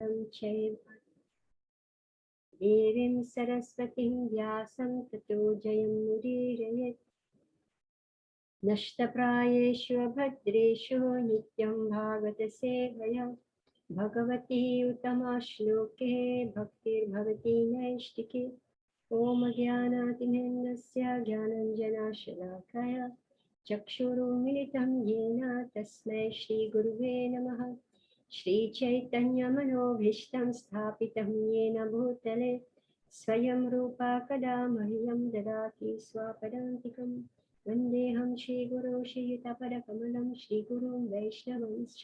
चैव देवीं सरस्वतीं व्यासं ततो जयमुदीरयेत्। नष्टप्रायेषु भद्रेषु नित्यं भागवतसेवया भगवती उत्तमा श्लोके भक्तिर्भवती नैष्टिके। ॐ ज्ञानातिमिन्दस्य ज्ञानञ्जनशलाकया चक्षुरुन्मिलितं येन तस्मै श्रीगुरुवे नमः। श्रीचैतन्यमनोभीष्टं स्थापितं येन भूतले स्वयं रूपा कदा मह्यं ददाति स्वापदान्तिकं। वन्देऽहं श्रीगुरो श्रीयुतपदकमलं श्रीगुरुं वैष्णवंश्च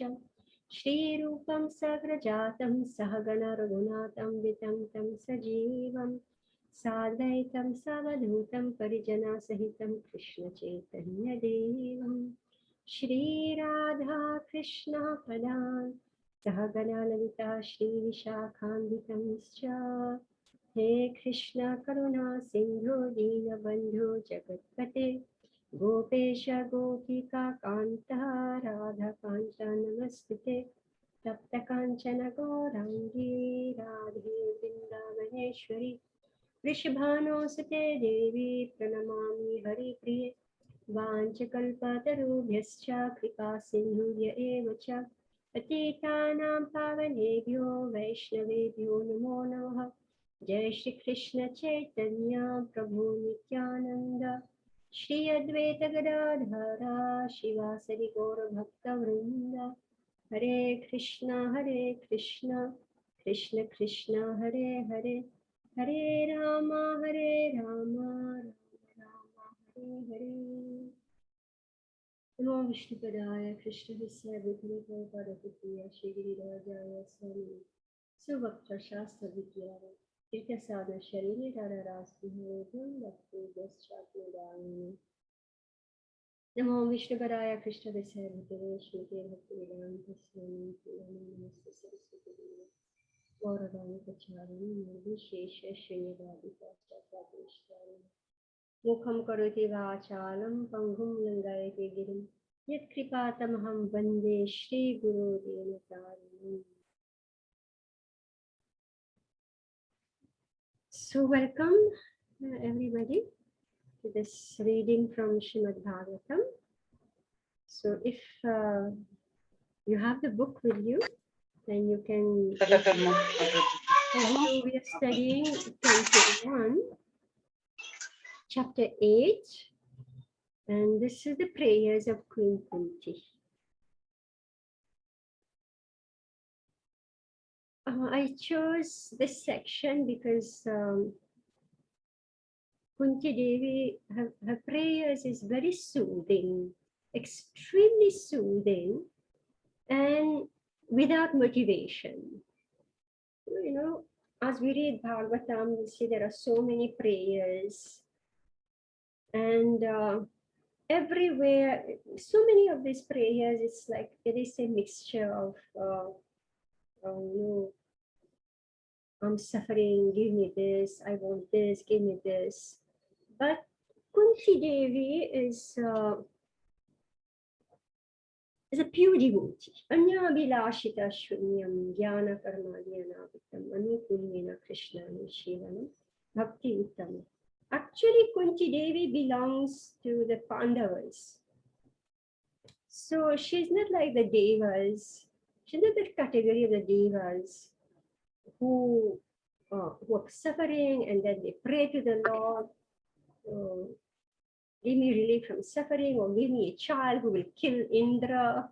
श्रीरूपं सग्रजातं सहगण रघुनाथं वितं तं सजीवं साद्वैतं सावधूतं परिजनसहितं कृष्णचैतन्यदेवं श्रीराधा कृष्ण पदान् सहगणा ललिता श्रीविशाखान्वितंश्च। हे कृष्ण करुणा सिन्धु दीनबन्धु जगत्पते गोपेश गोपिका कान्त राधाकान्त नमस्ते। तप्त काञ्चन गौराङ्गी राधे वृन्दावनेश्वरी वृषभानुसुते देवी प्रणमामि हरिप्रिये। वाञ्छकल्पतरुभ्यश्च कृपा सिन्धुभ्य एव च पतितानां पावनेभ्यो वैष्णवेभ्यो नमो नमः। जय श्री कृष्ण चैतन्य प्रभु नित्यानंद श्री अद्वैत गदाधर शिवासरि गौर भक्तवृंद। हरे कृष्ण कृष्ण कृष्ण हरे हरे हरे राम राम राम हरे हरे। नमो विष्णुपदाय कृष्णस्य विघ्नप्रिय श्रीगिरिराजाय स्वामी सुवक्त्रशास्त्रविद्याय तीर्थसाधन शरीरे रारास्मिहों भक्ति नमो विष्णुपदाय कृष्णस्य श्रीमते भक्तिवेदांत स्वामी नमस्ते सरस्वती देवी गौरवाणी निर्विशेष श्रीनिवादि पाश्चात्य मुखं करोति वाचालं पंगुं लंघयते गिरिं यत्कृपातमहं वन्दे श्रीगुरुदेवतारिणम्। So welcome everybody to this reading from Srimad Bhagavatam. So if you have the book with you, then you can. So we are studying 21, chapter 8, and this is the prayers of Queen Kunti. I chose this section because Kunti Devi, her prayers is very soothing, extremely soothing, and without motivation. You know, as we read Bhagavatam, we see there are so many prayers, and everywhere, so many of these prayers, it's like it is a mixture of, I'm suffering, give me this, I want this, give me this. But Kunti Devi is a pure devotee. Anyabhilashita shunyam jnana karmadhyanavitam anukulyena krishnani shivanam bhakti uttam. Actually, Kunti Devi belongs to the Pandavas. So she's not like the Devas. She's not the category of the Devas who are suffering and then they pray to the Lord, give me relief from suffering, or give me a child who will kill Indra,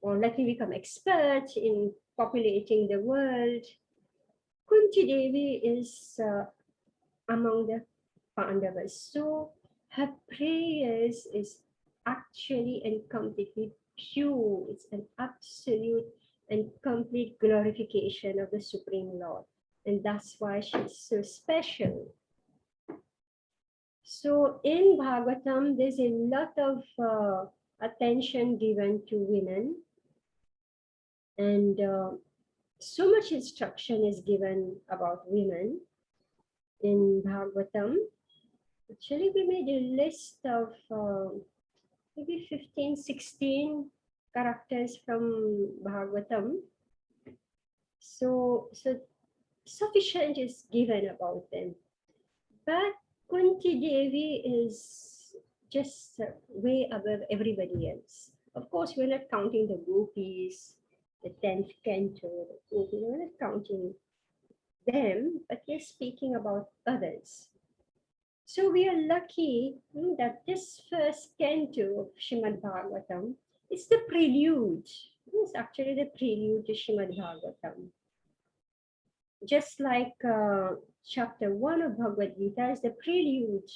or let me become expert in populating the world. Kunti Devi is among the Pandavas. So her prayers is actually and completely pure. It's an absolute and complete glorification of the Supreme Lord. And that's why she's so special. So in Bhagavatam, there's a lot of attention given to women. And so much instruction is given about women in Bhagavatam. Actually, we made a list of maybe 15, 16 characters from Bhagavatam. So sufficient is given about them. But Kunti Devi is just way above everybody else. Of course, we're not counting the gopis, the 10th canto, the gopis, we're not counting them, but we're speaking about others. So we are lucky that this first canto of Srimad Bhagavatam is the prelude. It's actually the prelude to Srimad Bhagavatam. Just like chapter 1 of Bhagavad Gita is the prelude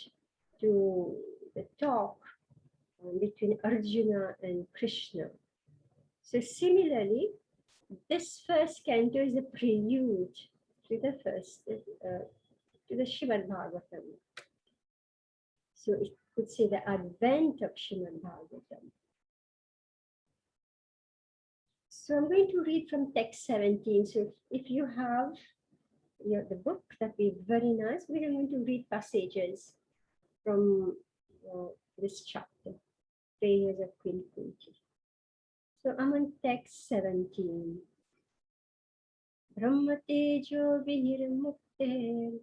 to the talk between Arjuna and Krishna. So similarly, this first canto is a prelude to the to the Srimad Bhagavatam. So it could say the advent of Srimad Bhagavatam. So I'm going to read from text 17. So if you have the book, that'd be very nice. We're going to read passages from this chapter, Prayers of Queen Kunti. So I'm on text 17. Brahmatejo vinirmukte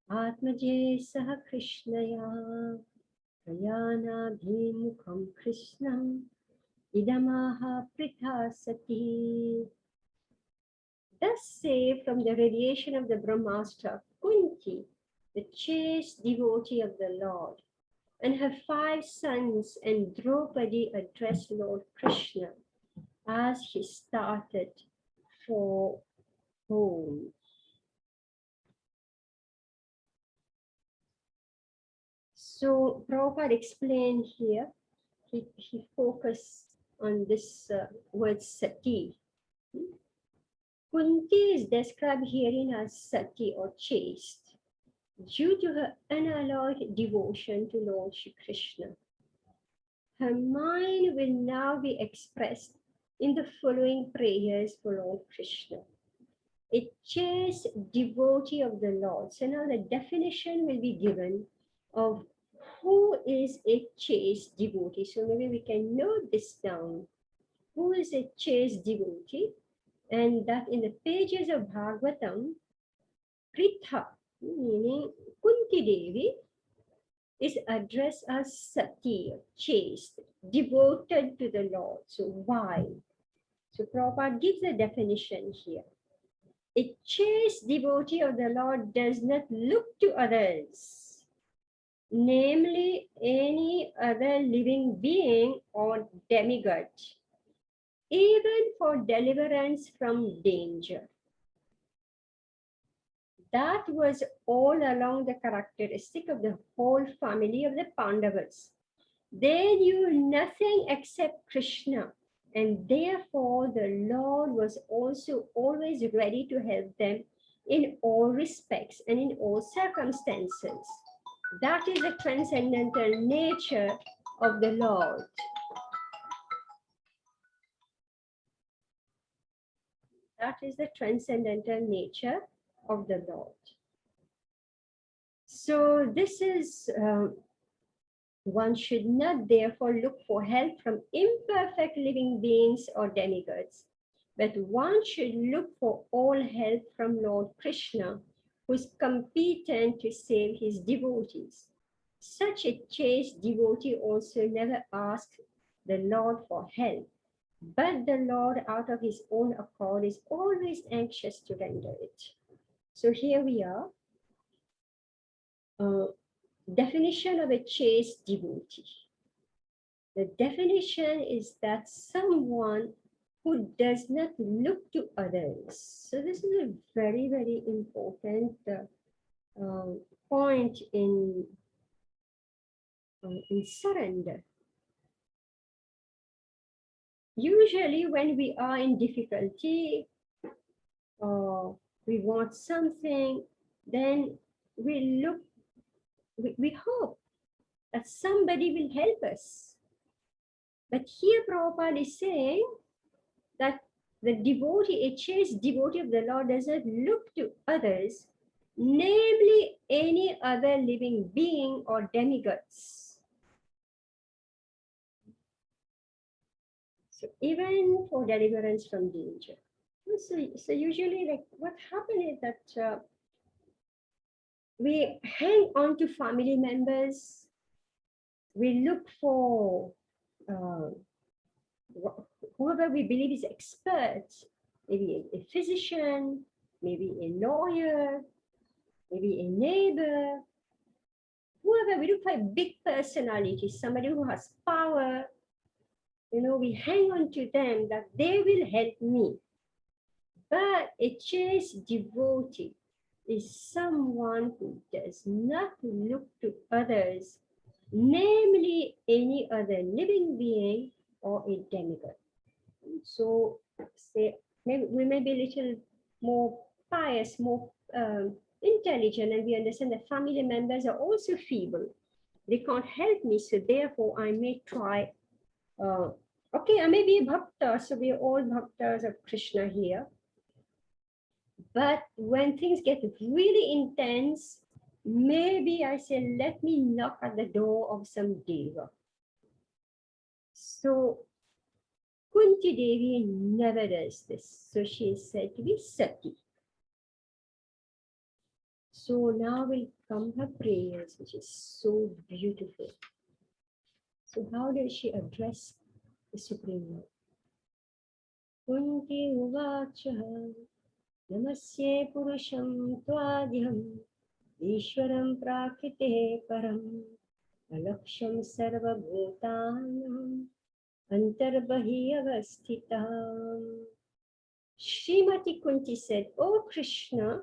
atmaje saha krishnaya prayana bhimukham krishnam idamaha prithasati. Thus say from the radiation of the Brahmastra, Kunti, the chaste devotee of the Lord, and her 5 sons and Draupadi addressed Lord Krishna as he started for home. So Prabhupada explained here, he focused on this word sati. Kunti is described herein as sati or chaste, due to her unalloyed devotion to Lord Shri Krishna. Her mind will now be expressed in the following prayers for Lord Krishna. A chaste devotee of the Lord. So now the definition will be given of who is a chaste devotee. So maybe we can note this down. Who is a chaste devotee? And that in the pages of Bhagavatam, Pritha, meaning Kunti Devi, is addressed as sati, chaste, devoted to the Lord. So why? So Prabhupada gives a definition here. A chaste devotee of the Lord does not look to others, namely any other living being or demigod, even for deliverance from danger. That was all along the characteristic of the whole family of the Pandavas. They knew nothing except Krishna, and therefore the Lord was also always ready to help them in all respects and in all circumstances. That is the transcendental nature of the Lord. That is the transcendental nature of the Lord. So this is, one should not therefore look for help from imperfect living beings or demigods, but one should look for all help from Lord Krishna, who is competent to save his devotees. Such a chaste devotee also never asks the Lord for help, but the Lord, out of his own accord, is always anxious to render it. So here we are. Definition of a chaste devotee. The definition is that someone who does not look to others. So this is a very, very important point in surrender. Usually when we are in difficulty or we want something, then we hope that somebody will help us. But here Prabhupada is saying that the devotee, a chaste devotee of the Lord, does not look to others, namely any other living being or demigods. So even for deliverance from danger. So usually, like, what happened is that we hang on to family members. We look for uh, whoever we believe is expert, maybe a physician, maybe a lawyer, maybe a neighbor, whoever. We look for a big personality, somebody who has power. We hang on to them that they will help me. But a chaste devotee is someone who does not look to others, namely any other living being or a demigod. So, say, we may be a little more pious, more intelligent, and we understand that family members are also feeble. They can't help me, so therefore I may try. Okay, I may be a bhakta, so we are all bhaktas of Krishna here. But when things get really intense, maybe I say, let me knock at the door of some deva. So Kunti Devi never does this. So she is said to be Sati. So now will come her prayers, which is so beautiful. So how does she address the Supreme Lord? Kunti uvacha namasye purusham tvadyam Ishwaram prakite param alaksham sarvabhutanam antarbahiyavasthitam. Srimati Kunti said, O Krishna,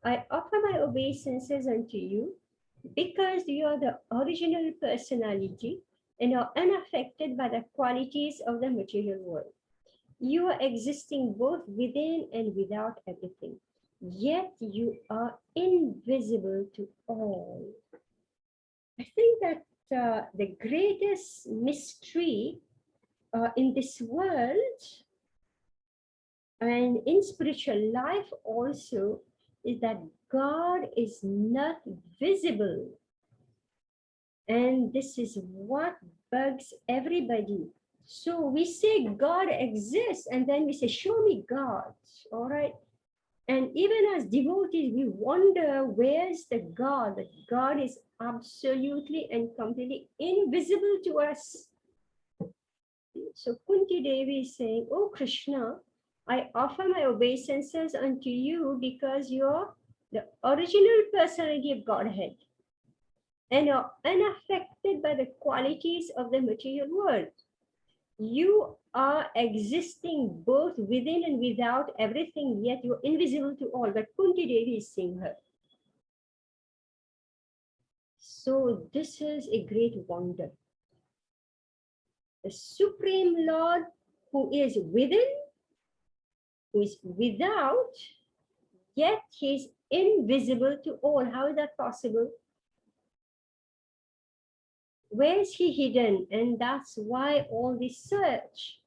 I offer my obeisances unto you because you are the original personality and are unaffected by the qualities of the material world. You are existing both within and without everything, yet you are invisible to all. I think that the greatest mystery in this world and in spiritual life also is that God is not visible. And this is what bugs everybody. So we say God exists, and then we say, show me God. All right. And even as devotees, we wonder, where's the God? That God is absolutely and completely invisible to us. So Kunti Devi is saying, oh Krishna, I offer my obeisances unto you because you're the original personality of Godhead and are unaffected by the qualities of the material world. You are existing both within and without everything, yet you're invisible to all. But Kunti Devi is seeing her. So this is a great wonder. The Supreme Lord who is within, who is without, yet he is invisible to all. How is that possible? Where is he hidden? And that's why all this search,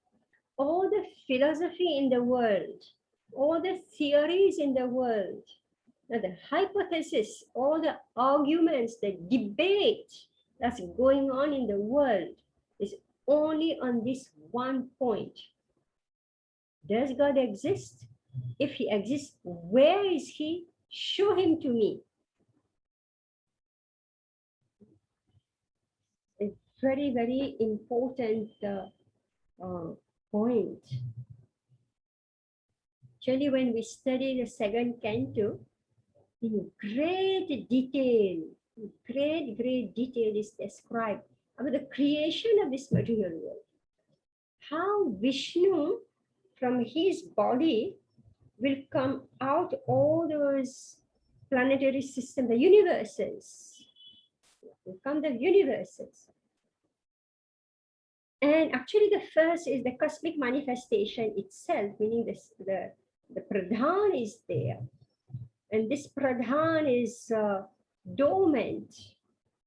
all the philosophy in the world, all the theories in the world, the hypothesis, all the arguments, the debate that's going on in the world is only on this one point. Does God exist? If he exists, where is he? Show him to me. A very, very important point. Actually, when we study the second canto, in great detail is described about the creation of this material world. How Vishnu, from his body, will come out all those planetary systems, the universes. Will come the universes. And actually the first is the cosmic manifestation itself, meaning the Pradhan is there. And this Pradhan is dormant.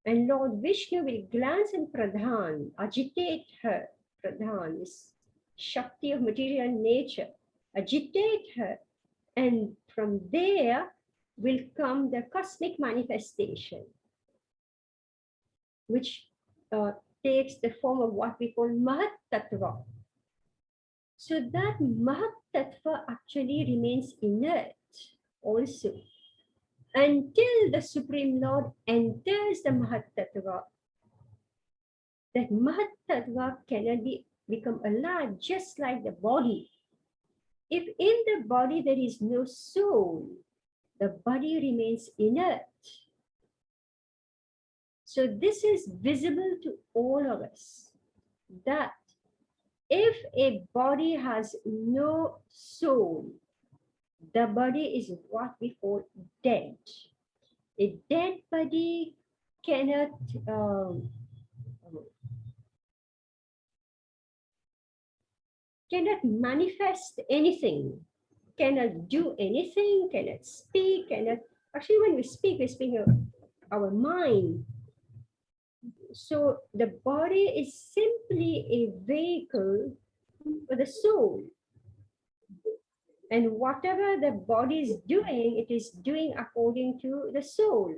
And Lord Vishnu will glance in Pradhan, agitate her. Pradhan is Shakti of material nature, agitate her. And from there will come the cosmic manifestation, which takes the form of what we call Mahat Tattva. So that Mahat Tattva actually remains inert also until the Supreme Lord enters the Mahat Tattva. That Mahat Tattva cannot become alive, just like the body. If in the body there is no soul, the body remains inert. So this is visible to all of us, that if a body has no soul, the body is what we call dead. A dead body cannot cannot manifest anything, cannot do anything, cannot speak, cannot. Actually, when we speak of our mind. So the body is simply a vehicle for the soul. And whatever the body is doing, it is doing according to the soul,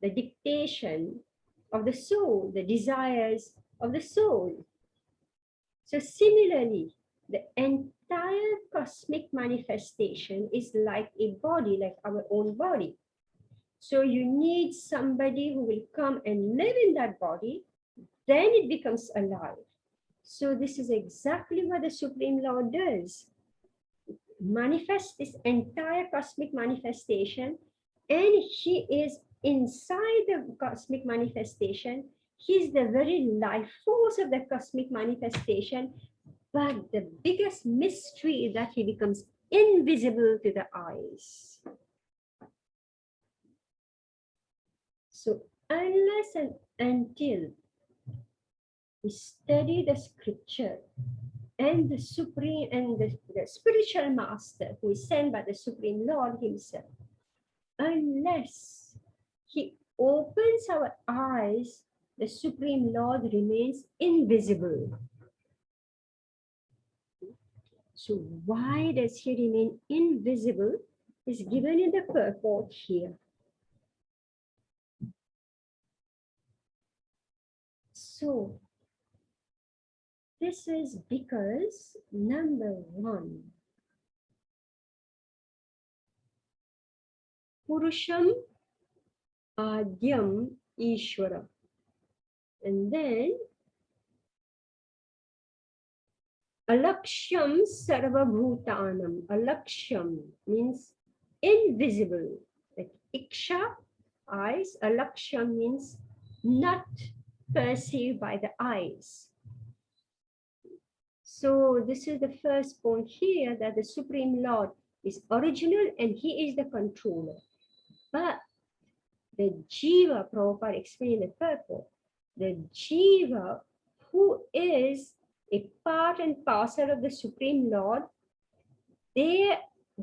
the dictation of the soul, the desires of the soul. So similarly, the entire cosmic manifestation is like a body, like our own body. So you need somebody who will come and live in that body, then it becomes alive. So this is exactly what the Supreme Lord does. Manifest this entire cosmic manifestation, and he is inside the cosmic manifestation. He's the very life force of the cosmic manifestation, but the biggest mystery is that he becomes invisible to the eyes. So unless and until we study the scripture and the supreme and the spiritual master who is sent by the Supreme Lord himself, unless he opens our eyes, the Supreme Lord remains invisible. So why does he remain invisible is given in the purport here. So this is because, number one, Purusham Adyam Ishvara. And then Alaksham Sarvabhutanam. Alaksham means invisible. Like Iksha, eyes. Alaksham means not perceived by the eyes. So this is the first point here, that the Supreme Lord is original and he is the controller. But the Jiva, Prabhupada explained the purport, the Jiva who is a part and parcel of the Supreme Lord, they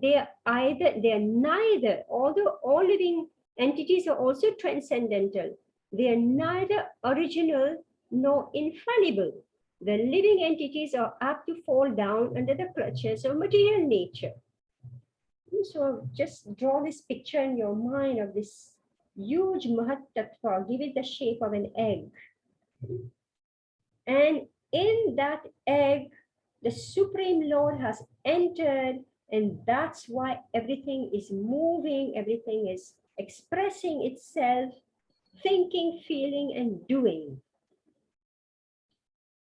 are neither, although all living entities are also transcendental, they are neither original nor infallible. The living entities are apt to fall down under the clutches of material nature. So just draw this picture in your mind of this huge Mahat Tattva, give it the shape of an egg. And in that egg, the Supreme Lord has entered, and that's why everything is moving, everything is expressing itself, thinking, feeling, and doing.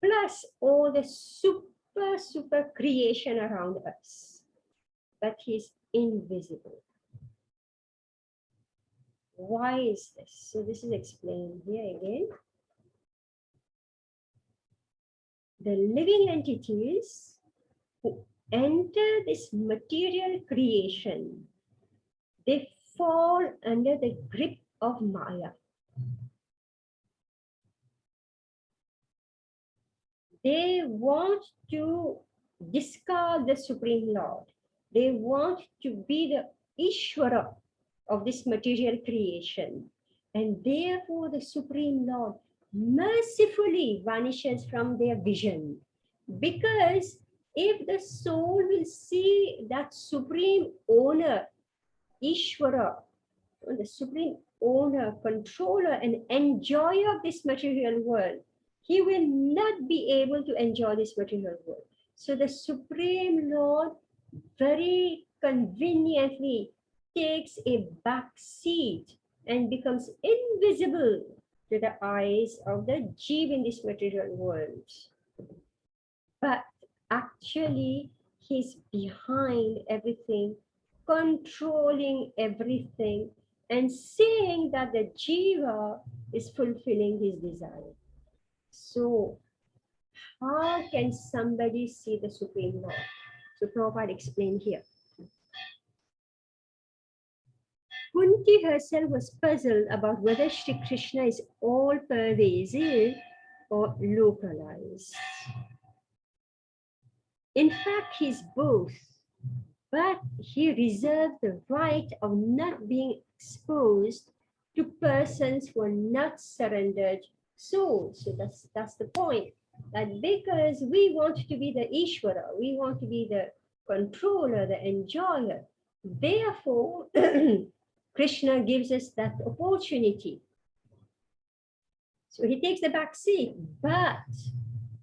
Plus all the super creation around us. But he's invisible. Why is this? So this is explained here again. The living entities who enter this material creation, they fall under the grip of Maya. They want to discard the Supreme Lord. They want to be the Ishvara of this material creation. And therefore the Supreme Lord mercifully vanishes from their vision. Because if the soul will see that Supreme Owner, Ishvara, the Supreme Owner, Controller, and Enjoyer of this material world, he will not be able to enjoy this material world. So the Supreme Lord very conveniently takes a back seat and becomes invisible to the eyes of the Jeev in this material world. But actually, he's behind everything, controlling everything, and saying that the Jiva is fulfilling his desire. So, how can somebody see the Supreme Lord? So, Prabhupada explained here. Kunti herself was puzzled about whether Shri Krishna is all pervasive or localized. In fact, he's both, but he reserved the right of not being exposed to persons who are not surrendered souls. So that's the point. That because we want to be the Ishvara, we want to be the controller, the enjoyer. Therefore, Krishna gives us that opportunity. So he takes the back seat, but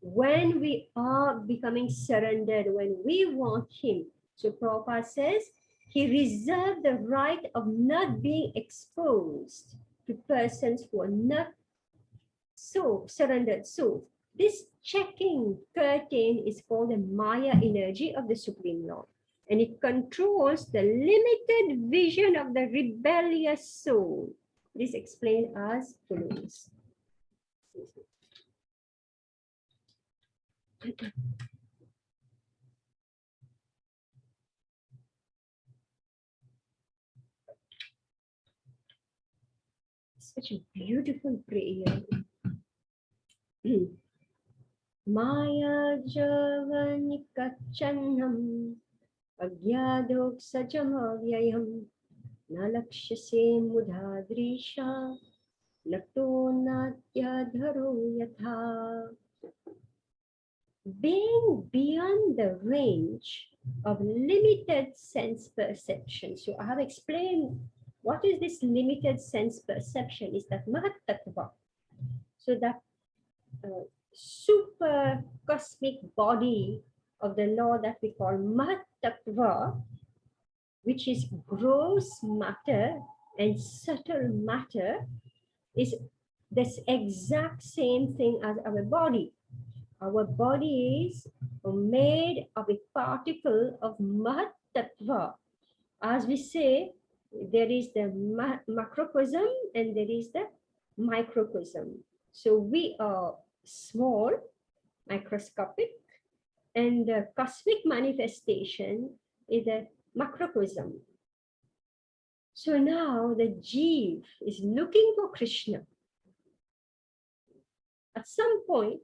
when we are becoming surrendered, when we want him, so Prabhupada says, he reserved the right of not being exposed to persons who are not so surrendered souls. This checking curtain is called the Maya energy of the Supreme Lord, and it controls the limited vision of the rebellious soul. This is explained as follows. Such a beautiful prayer. Maya javanikachanam agyadok sajamavyayam nalakshase mudhadrisha nato natyadharo yatha. Being beyond the range of limited sense perception. So I have explained what is this limited sense perception is that Mahat Tattva. So that super cosmic body of the law that we call Mahat Tattva, which is gross matter and subtle matter, is this exact same thing as our body. Our body is made of a particle of Mahat Tattva. As we say, there is the macrocosm and there is the microcosm. So we are small, microscopic, and the cosmic manifestation is a macrocosm. So now the Jeev is looking for Krishna. At some point,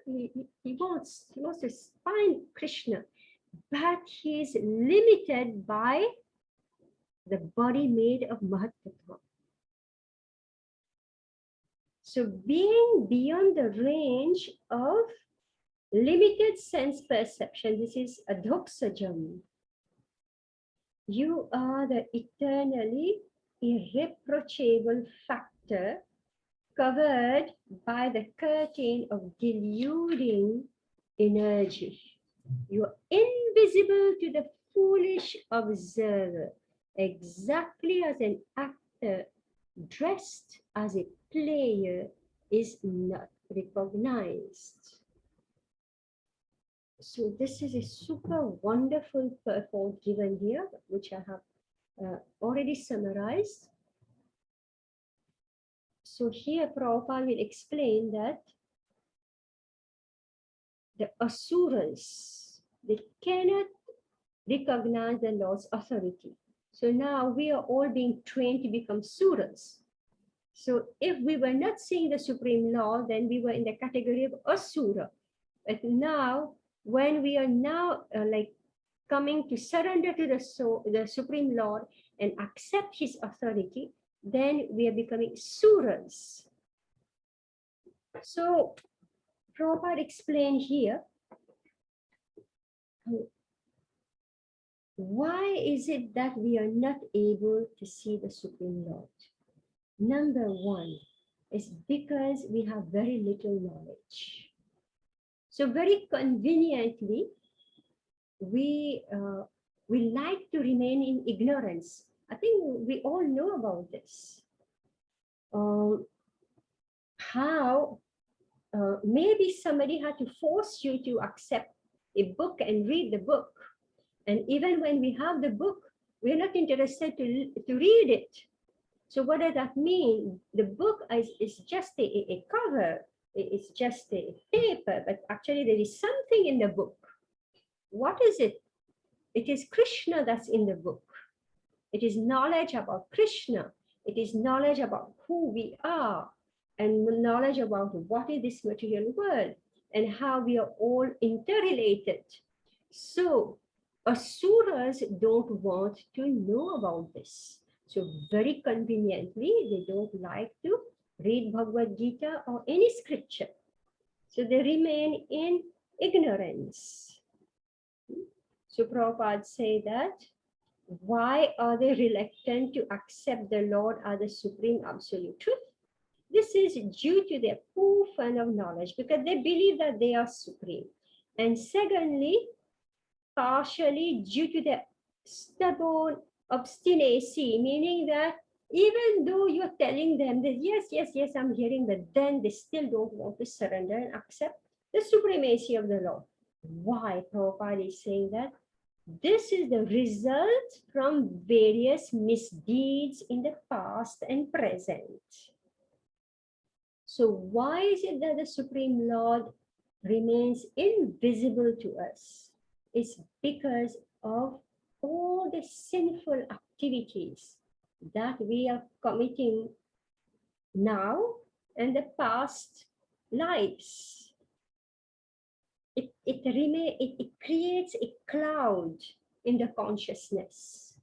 he wants to find Krishna, but he is limited by the body made of Mahat Tattva. So being beyond the range of limited sense perception, this is adhoksajam. You are the eternally irreproachable factor covered by the curtain of deluding energy. You are invisible to the foolish observer, exactly as an actor dressed as a player is not recognized. So this is a super wonderful purport given here, which I have already summarized. So here Prabhupada will explain that the asuras, they cannot recognize the Lord's authority. So now we are all being trained to become suras. So if we were not seeing the Supreme Lord, then we were in the category of asura. But now, when we are now like coming to surrender to the Supreme Lord and accept his authority, then we are becoming suras. So Prabhupada explained here, why is it that we are not able to see the Supreme Lord? Number one is because we have very little knowledge. So very conveniently, we like to remain in ignorance. I think we all know about this. How maybe somebody had to force you to accept a book and read the book. And even when we have the book, we're not interested to read it. So what does that mean? The book is just a cover. It's just a paper, but actually there is something in the book. What is it? It is Krishna that's in the book. It is knowledge about Krishna. It is knowledge about who we are and knowledge about what is this material world and how we are all interrelated. So asuras don't want to know about this. So very conveniently, they don't like to read Bhagavad Gita or any scripture. So they remain in ignorance. So Prabhupada say that, why are they reluctant to accept the Lord as the supreme absolute truth? This is due to their poor fund of knowledge, because they believe that they are supreme. And secondly, partially due to their stubborn obstinacy, meaning that even though you're telling them that yes, I'm hearing, but then they still don't want to surrender and accept the supremacy of the Lord. Why? Prabhupada is saying that this is the result from various misdeeds in the past and present. So why is it that the Supreme Lord remains invisible to us? It's because of all the sinful activities that we are committing now and the past lives. It creates a cloud in the consciousness.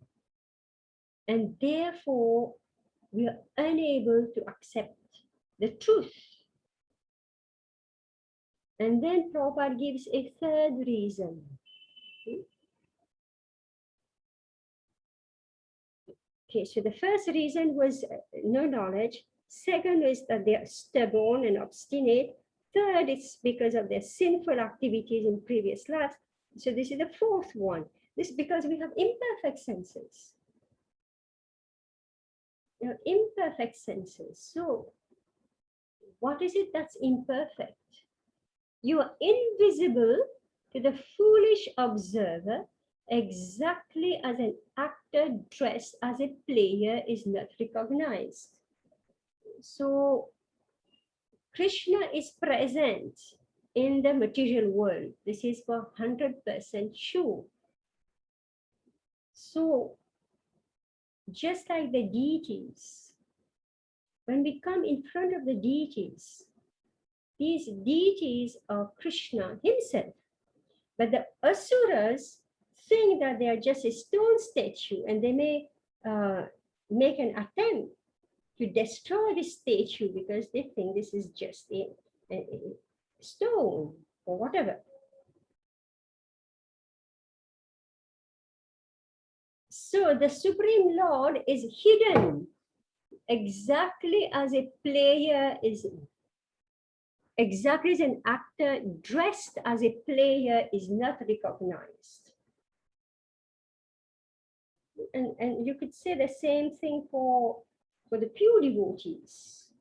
And therefore, we are unable to accept the truth. And then Prabhupada gives a third reason. Okay, so the first reason was no knowledge. Second is that they are stubborn and obstinate. Third is because of their sinful activities in previous lives. So this is the fourth one. This is because we have imperfect senses. You know, imperfect senses. So what is it that's imperfect? You are invisible to the foolish observer, exactly as an actor dressed as a player is not recognized. So Krishna is present in the material world. This is for 100% sure. So just like the deities, when we come in front of the deities, these deities are Krishna himself. But the asuras think that they are just a stone statue, and they may make an attempt to destroy the statue because they think this is just a stone or whatever. So the Supreme Lord is hidden exactly as a player is, exactly as an actor dressed as a player is not recognized. And you could say the same thing for the pure devotees.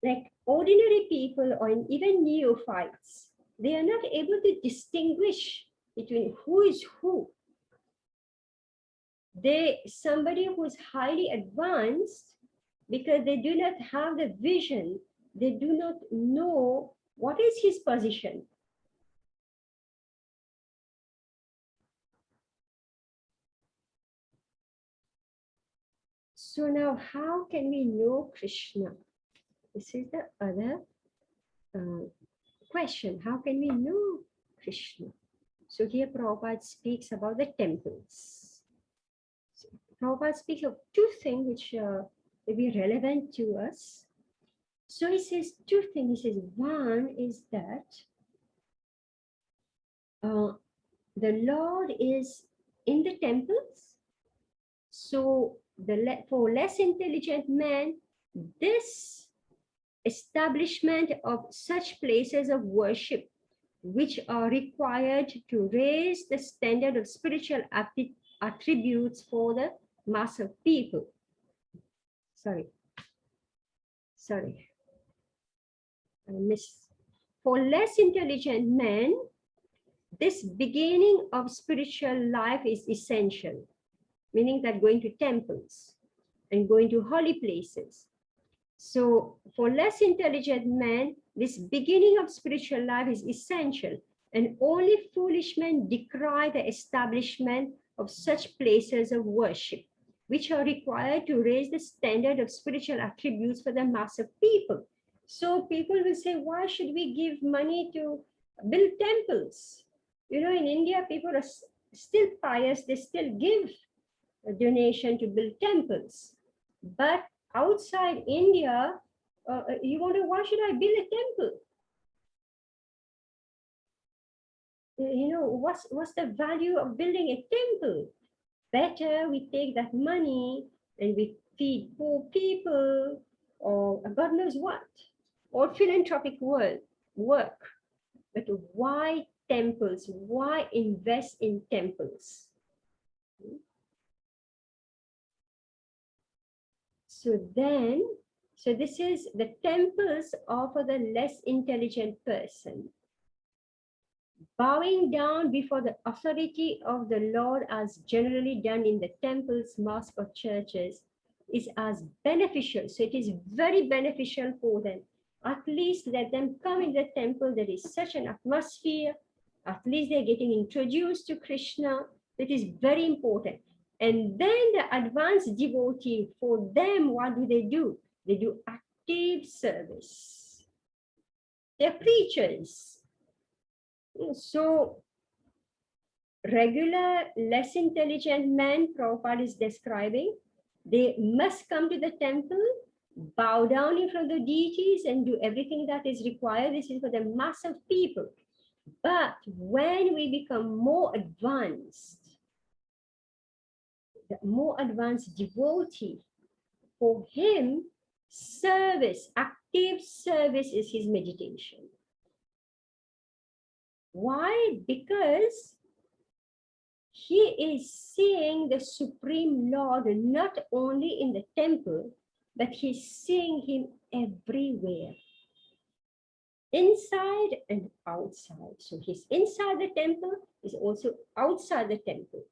Like ordinary people or even neophytes, they are not able to distinguish between who is who. Somebody who is highly advanced, because they do not have the vision, they do not know what is his position. So now, how can we know Krishna? This is the other question. How can we know Krishna? So here Prabhupada speaks about the temples. So Prabhupada speaks of two things which may be relevant to us. So he says two things. He says one is that the Lord is in the temples. So for less intelligent man, this establishment of such places of worship which are required to raise the standard of spiritual attributes for the mass of people. Sorry, I missed. For less intelligent men, this beginning of spiritual life is essential, meaning that going to temples and going to holy places. So for less intelligent men, this beginning of spiritual life is essential, and only foolish men decry the establishment of such places of worship, which are required to raise the standard of spiritual attributes for the mass of people. So people will say, why should we give money to build temples? You know, in India, people are still pious, they still give a donation to build temples. But outside India, you wonder, why should I build a temple? You know, what's the value of building a temple? Better we take that money and we feed poor people, or God knows what, or philanthropic work. But why temples? Why invest in temples? So this is the temples are for the less intelligent person. Bowing down before the authority of the Lord, as generally done in the temples, mosques, or churches, is as beneficial. So it is very beneficial for them. At least let them come in the temple. There is such an atmosphere. At least they're getting introduced to Krishna. That is very important. And then the advanced devotee, for them, what do? They do active service. They're preachers. So regular, less intelligent men, Prabhupada is describing, they must come to the temple, bow down in front of the deities and do everything that is required. This is for the mass of people. But when we become more advanced, the more advanced devotee, for him, service, active service is his meditation. Why? Because he is seeing the Supreme Lord not only in the temple, but he's seeing him everywhere, inside and outside. So he's inside the temple, he's also outside the temple.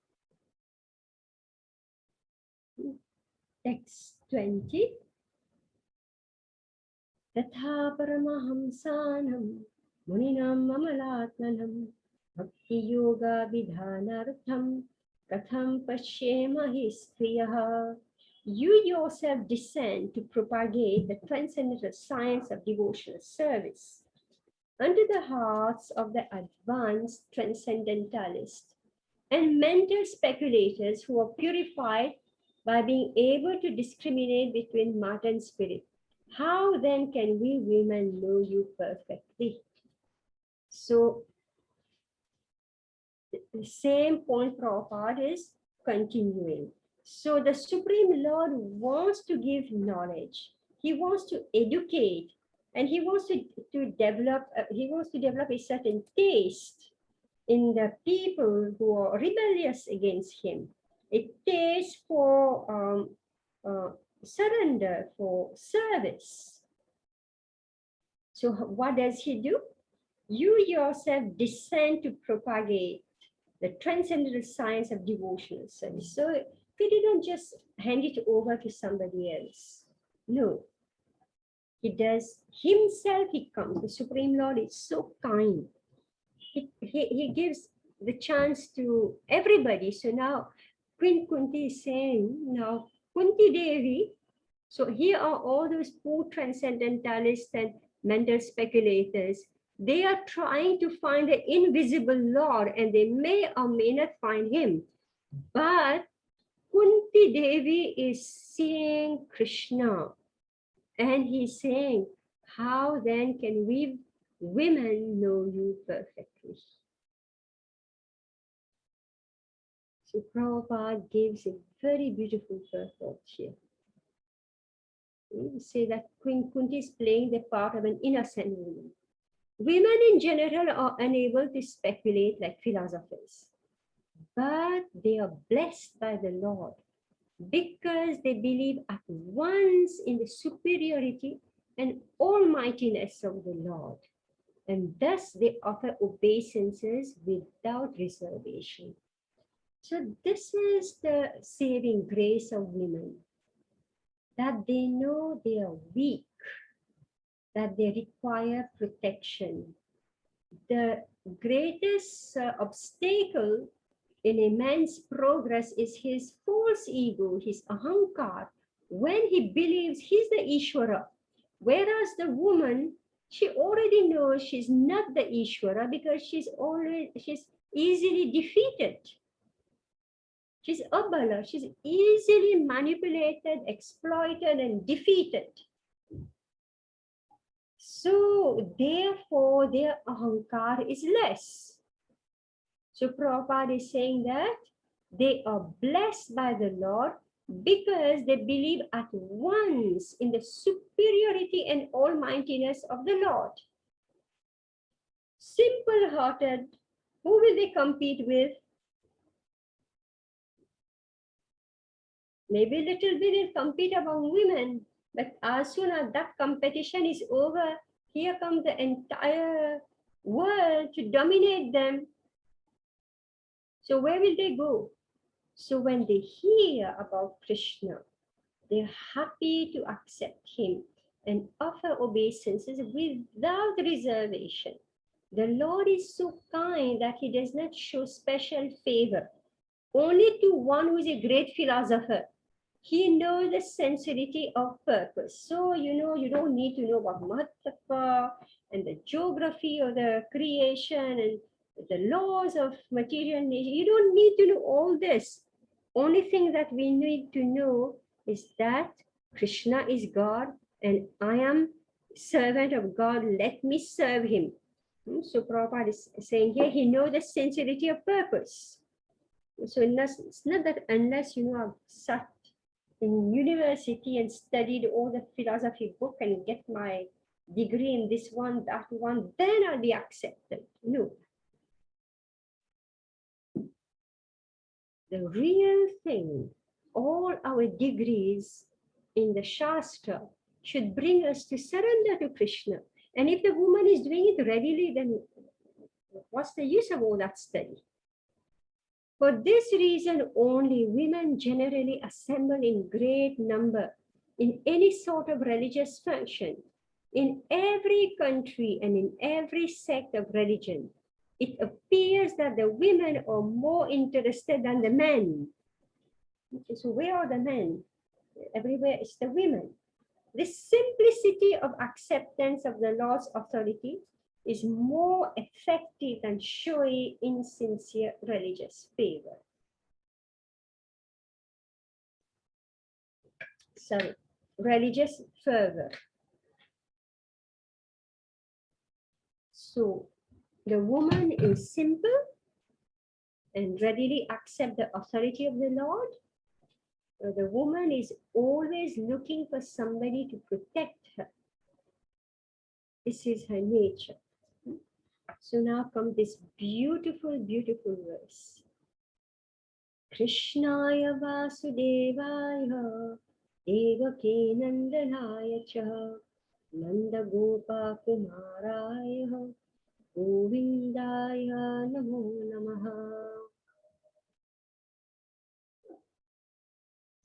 Text 20. Tatha paramahamsanam muninam amalatmanam bhakti yoga vidhanartham katham pashyema histriyaha. You yourself descend to propagate the transcendental science of devotional service unto the hearts of the advanced transcendentalists and mental speculators who are purified by being able to discriminate between matter and spirit. How then can we women know you perfectly? So the same point Prabhupada is continuing. So the Supreme Lord wants to give knowledge. He wants to educate, and he wants to develop a certain taste in the people who are rebellious against him. A taste for surrender, for service. So what does he do? You yourself descend to propagate the transcendental science of devotional service. So he didn't just hand it over to somebody else. No. He does himself, he comes. The Supreme Lord is so kind. He gives the chance to everybody. So now Queen Kunti is saying, now Kunti Devi, so here are all those poor transcendentalists and mental speculators. They are trying to find the invisible Lord, and they may or may not find him. But Kunti Devi is seeing Krishna, and he's saying, how then can we women know you perfectly? So Prabhupada gives a very beautiful purport here. say that Queen Kunti is playing the part of an innocent woman. Women in general are unable to speculate like philosophers, but they are blessed by the Lord because they believe at once in the superiority and almightiness of the Lord, and thus they offer obeisances without reservation. So this is the saving grace of women, that they know they are weak, that they require protection. The greatest obstacle in a man's progress is his false ego, his ahankar, when he believes he's the Ishwara. Whereas the woman, she already knows she's not the Ishwara because she's easily defeated. She's abala, she's easily manipulated, exploited, and defeated. So therefore, their ahankar is less. So Prabhupada is saying that they are blessed by the Lord because they believe at once in the superiority and almightiness of the Lord. Simple-hearted, who will they compete with? Maybe a little bit they'll compete among women, but as soon as that competition is over, here comes the entire world to dominate them. So where will they go? So when they hear about Krishna, they're happy to accept him and offer obeisances without reservation. The Lord is so kind that he does not show special favor only to one who is a great philosopher. He knows the sincerity of purpose. So, you don't need to know about Mahatma and the geography of the creation and the laws of material nature. You don't need to know all this. Only thing that we need to know is that Krishna is God and I am servant of God. Let me serve him. So Prabhupada is saying here, he knows the sincerity of purpose. So it's not that unless I've sat in university and studied all the philosophy book and get my degree in this one, that one, then I'll be accepted. No. The real thing, all our degrees in the Shastra should bring us to surrender to Krishna. And if the woman is doing it readily, then what's the use of all that study? For this reason only, women generally assemble in great number in any sort of religious function. In every country and in every sect of religion, it appears that the women are more interested than the men. Okay, so where are the men? Everywhere it's the women. The simplicity of acceptance of the Lord's authority is more effective than showy, insincere religious favor. Sorry, religious fervor. So the woman is simple and readily accept the authority of the Lord. The woman is always looking for somebody to protect her. This is her nature. So now comes this beautiful, beautiful verse. Krishnaya Vasudevaya Devaki Nandalaya Cha Nanda Gopa Kumaraya Govindaya Namo Namaha.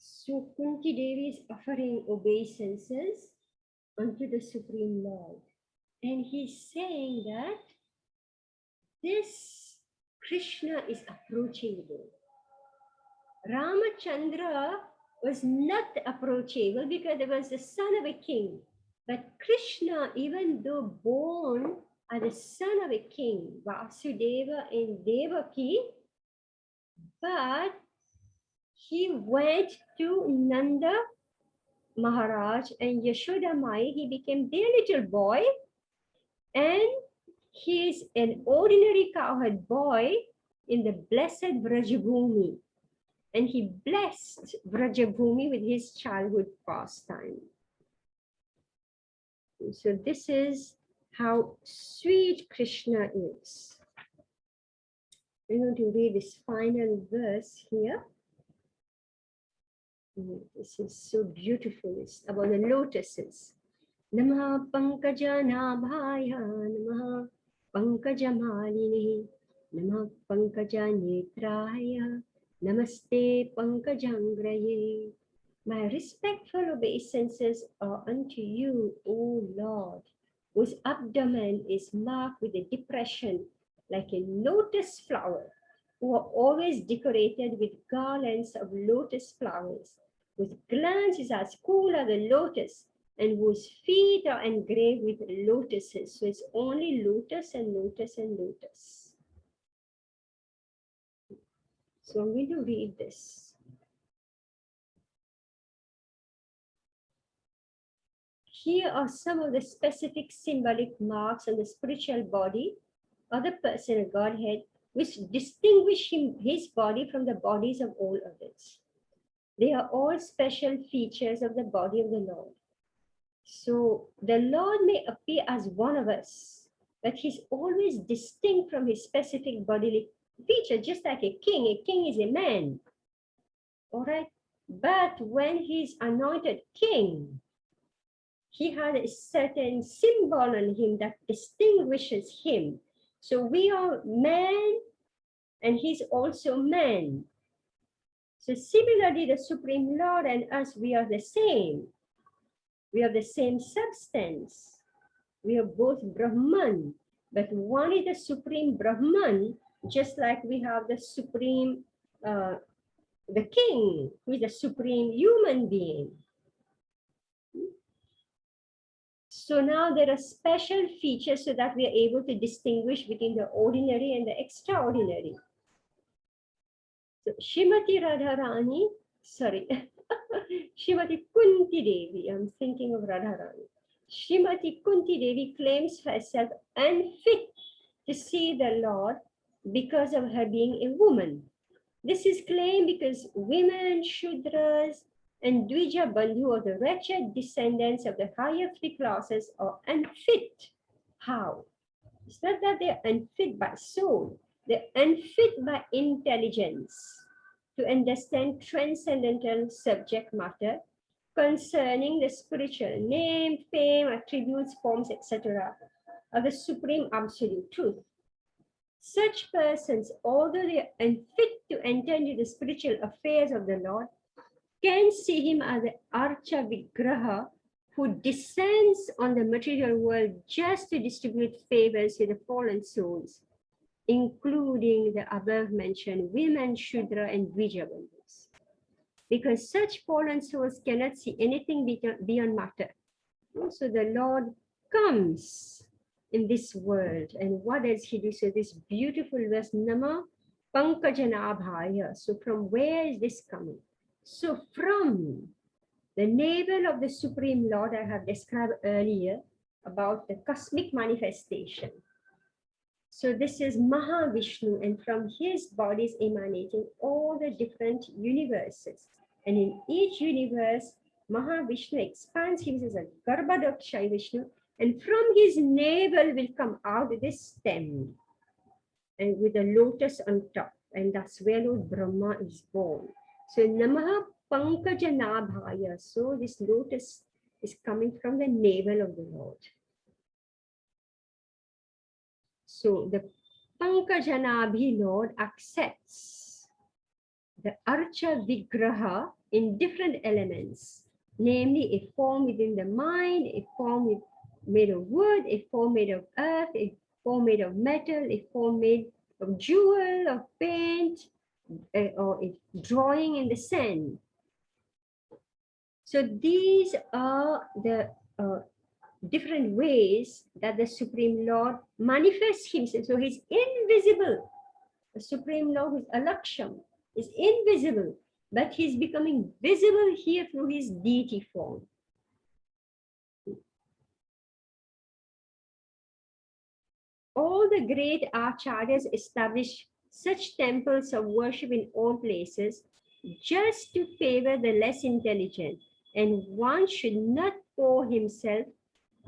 So Kunti Devi is offering obeisances unto the Supreme Lord. And he's saying that this Krishna is approachable. Ramachandra was not approachable because he was the son of a king. But Krishna, even though born as the son of a king, Vasudeva and Devaki, but he went to Nanda Maharaj and Yashoda Mai. He became their little boy, and he is an ordinary cowherd boy in the blessed Vrajabhumi. And he blessed Vrajabhumi with his childhood pastime. So this is how sweet Krishna is. We're going to read this final verse here. This is so beautiful. It's about the lotuses. Namaha Pankaja Nabhaya, Namaha Pankaja Malini, Namaha Pankaja Netraya, Namaste Pankajangraye. My respectful obeisances are unto you, O Lord, whose abdomen is marked with a depression like a lotus flower, who are always decorated with garlands of lotus flowers, whose glance is as cool as the lotus, and whose feet are engraved with lotuses. So it's only lotus and lotus and lotus. So I'm going to read this. Here are some of the specific symbolic marks on the spiritual body of the person of Godhead, which distinguish his body from the bodies of all others. They are all special features of the body of the Lord. So the Lord may appear as one of us, but he's always distinct from his specific bodily feature, just like a king. A king is a man, all right? But when he's anointed king, he had a certain symbol on him that distinguishes him. So we are man, and he's also man. So similarly, the Supreme Lord and us, we are the same. We are the same substance. We are both Brahman, but one is the Supreme Brahman, just like we have the Supreme, the King, who is the Supreme human being. So now there are special features so that we are able to distinguish between the ordinary and the extraordinary. So Srimati Radharani, sorry, Srimati Kunti Devi, I'm thinking of Radharani. Srimati Kunti Devi claims herself unfit to see the Lord because of her being a woman. This is claimed because women, Shudras, and Dvija Bandhu, or the wretched descendants of the higher three classes, are unfit. How? It's not that they're unfit by soul, they're unfit by intelligence to understand transcendental subject matter concerning the spiritual name, fame, attributes, forms, etc. of the supreme absolute truth. Such persons, although they are unfit to enter into the spiritual affairs of the Lord, can see him as the Archa Vigraha who descends on the material world just to distribute favors to the fallen souls, including the above mentioned women, Shudra, and Dvijabandhus. Because such fallen souls cannot see anything beyond matter. So the Lord comes in this world. And what does he do? So this beautiful verse, Nama Pankajanabhaya. So from where is this coming? So from the navel of the Supreme Lord, I have described earlier about the cosmic manifestation. So this is Mahavishnu, and from his body is emanating all the different universes. And in each universe, Mahavishnu expands himself as a Garbhadaksha Vishnu, and from his navel will come out this stem, and with a lotus on top, and that's where Lord Brahma is born. So Namaha Pankajanabhaya. So this lotus is coming from the navel of the Lord. So the Pankajanabhi Lord accepts the Archa Vigraha in different elements, namely a form within the mind, a form made of wood, a form made of earth, a form made of metal, a form made of jewel, of paint, or a drawing in the sand. So these are the different ways that the Supreme Lord manifests himself. So he's invisible. The Supreme Lord, who is Alaksham, is invisible, but he's becoming visible here through his deity form. All the great acharyas established such temples of worship in all places just to favor the less intelligent, and one should not pour himself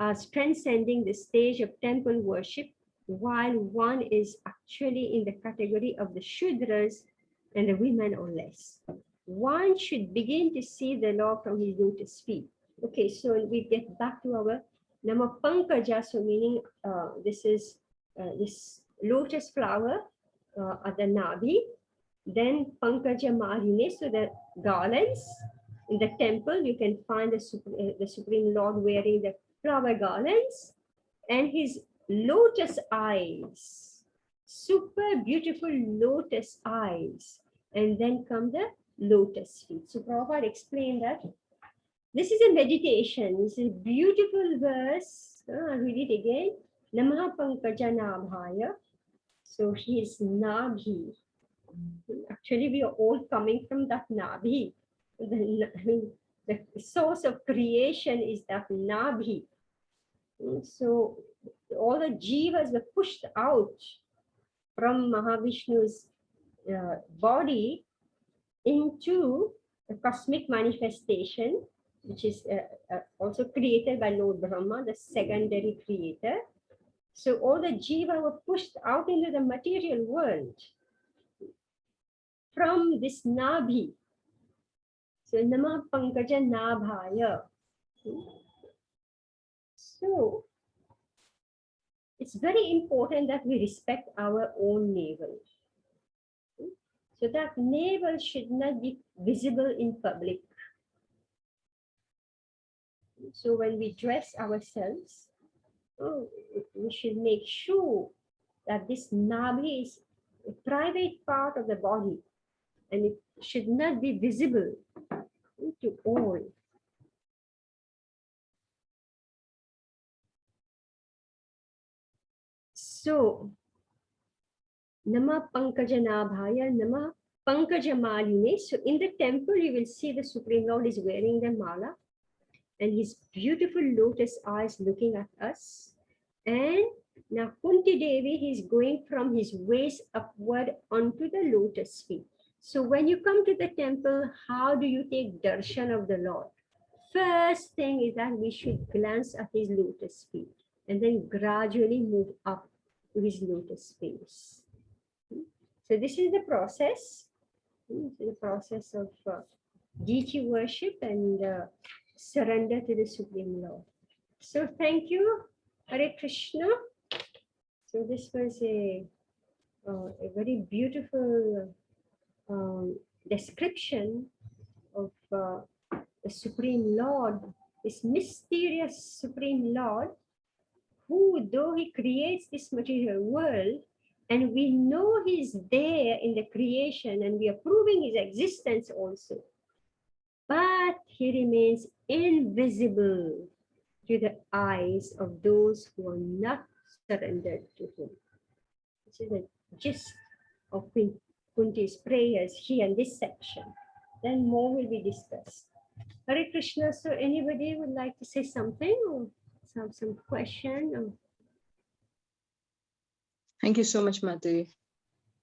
as transcending the stage of temple worship, while one is actually in the category of the Shudras and the women or less. One should begin to see the Lord from his lotus feet. Okay, so we get back to our Nama Pankaja, so meaning this is this lotus flower at the Nabi. Then Pankaja Marine, so the garlands. In the temple, you can find the Supreme Lord wearing the flower garlands and his lotus eyes, super beautiful lotus eyes. And then come the lotus feet. So Prabhupada explained that this is a meditation. This is a beautiful verse. I'll read it again. Namaha Pankaja Nabhaya. So his Nabhi. Actually, we are all coming from that Nabhi. The source of creation is that Nabhi. So all the jivas were pushed out from Mahavishnu's body into the cosmic manifestation, which is also created by Lord Brahma, the secondary creator. So all the jiva were pushed out into the material world from this Nabhi. So Nama Pankaja Nabhaya. So it's very important that we respect our own navel. So that navel should not be visible in public. So when we dress ourselves, we should make sure that this Nabhi is a private part of the body and it should not be visible to all. So, Nama Pankaja Nabhaya, Nama Pankaja Maline. So, in the temple, you will see the Supreme Lord is wearing the mala and his beautiful lotus eyes looking at us. And now Kunti Devi, he's going from his waist upward onto the lotus feet. So, when you come to the temple, how do you take darshan of the Lord? First thing is that we should glance at his lotus feet and then gradually move up to his lotus face. So this is the process. This is the process of deity worship and surrender to the Supreme Lord. So thank you, Hare Krishna. So this was a very beautiful description of the Supreme Lord, this mysterious Supreme Lord, who, though he creates this material world, and we know he's there in the creation and we are proving his existence also, but he remains invisible to the eyes of those who are not surrendered to him. This is the gist of Kunti's prayers here in this section. Then more will be discussed. Hare Krishna. So anybody would like to say something or have some question? Or... Thank you so much, Mataji.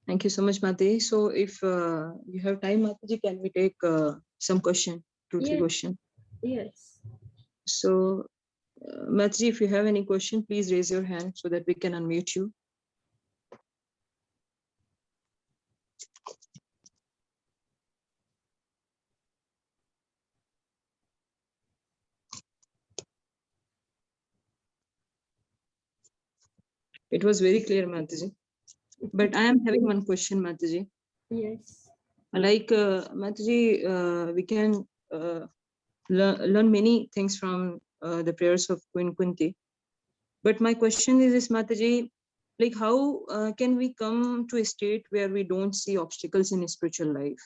Thank you so much, Mataji. So if you have time, Mataji, can we take some question, 2-3 question? Yes. So Mataji, if you have any question, please raise your hand so that we can unmute you. It was very clear, Mataji. But I am having one question, Mataji. Yes. Like Mataji, we can learn many things from the prayers of Queen Kunti. But my question is Mataji, like how can we come to a state where we don't see obstacles in spiritual life?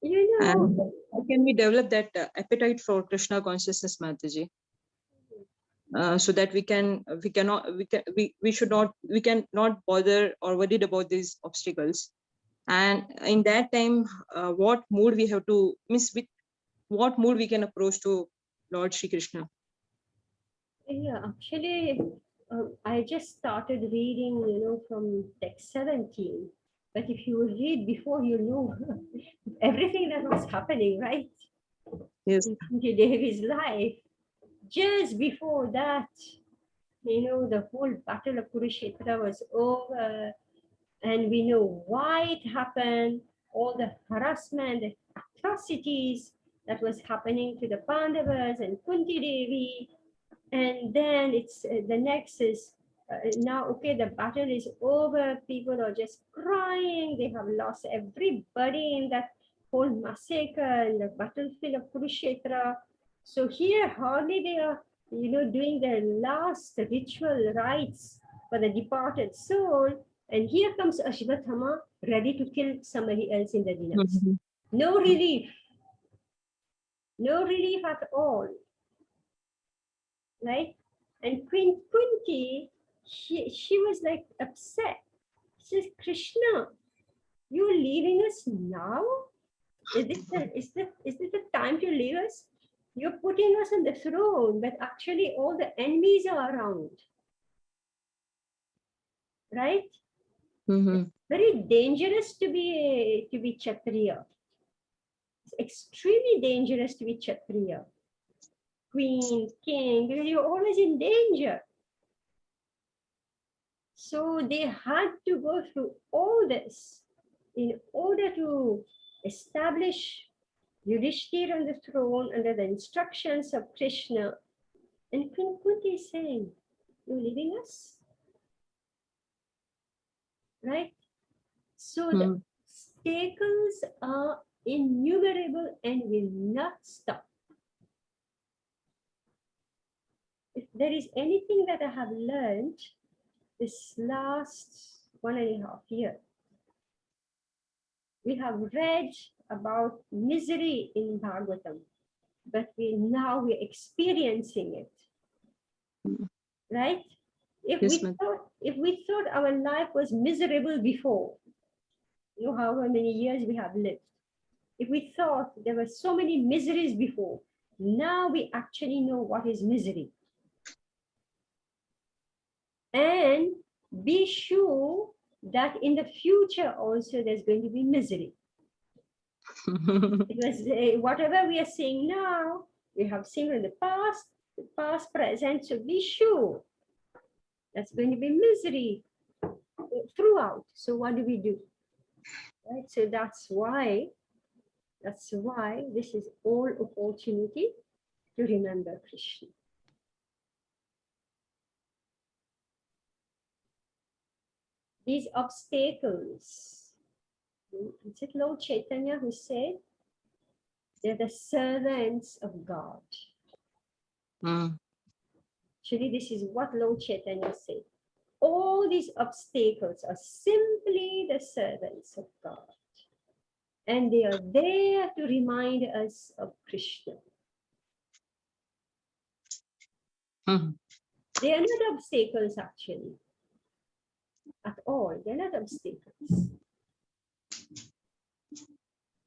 You know, and how can we develop that appetite for Krishna consciousness, Mataji? So that we can not bother or worried about these obstacles, and in that time what mood we have to with what mood we can approach to Lord Shri Krishna. Yeah, actually I just started reading, from text 17, but if you read before, everything that was happening, right? Yes. In Devi's life, just before that, you know, the whole battle of Kurukshetra was over, and we know why it happened, all the harassment, the atrocities that was happening to the Pandavas and Kunti Devi. And then it's the next is now, okay, the battle is over, people are just crying, they have lost everybody in that whole massacre in the battlefield of Kurukshetra. So here hardly they are, you know, doing their last ritual rites for the departed soul, and here comes Ashwatthama ready to kill somebody else in the dynasty. Mhm. No relief, no relief at all, right? And Queen Kunti, she was like upset. She says, Krishna, you're leaving us now? Is this the time to leave us? You're putting us on the throne, but actually all the enemies are around, right? Mhm. Very dangerous to be Kshatriya. It's extremely dangerous to be Kshatriya. Queen, king, because you're always in danger. So they had to go through all this in order to establish Yudhishthir on the throne under the instructions of Krishna. And Queen Kunti is saying, you're leaving us? Right? So the Mhm. obstacles are innumerable and will not stop. If there is anything that I have learned this last 1.5 years, we have read about misery in Bhagavatam, but we're experiencing it, Mhm. right? If Yes, we ma'am. thought our life was miserable before, you know, however many years we have lived, if we thought there were so many miseries before, now we actually know what is misery. And be sure that in the future also there's going to be misery. It was whatever we are seeing now, we have seen in the past, present. So be sure that's going to be misery throughout. So what do we do? Right? So that's why this is all opportunity to remember Krishna. These obstacles, is it Lord Chaitanya who said they're the servants of God? Mm. Actually, this is what Lord Chaitanya said. All these obstacles are simply the servants of God. And they are there to remind us of Krishna. Mhm. They are not obstacles actually, at all. They're not obstacles.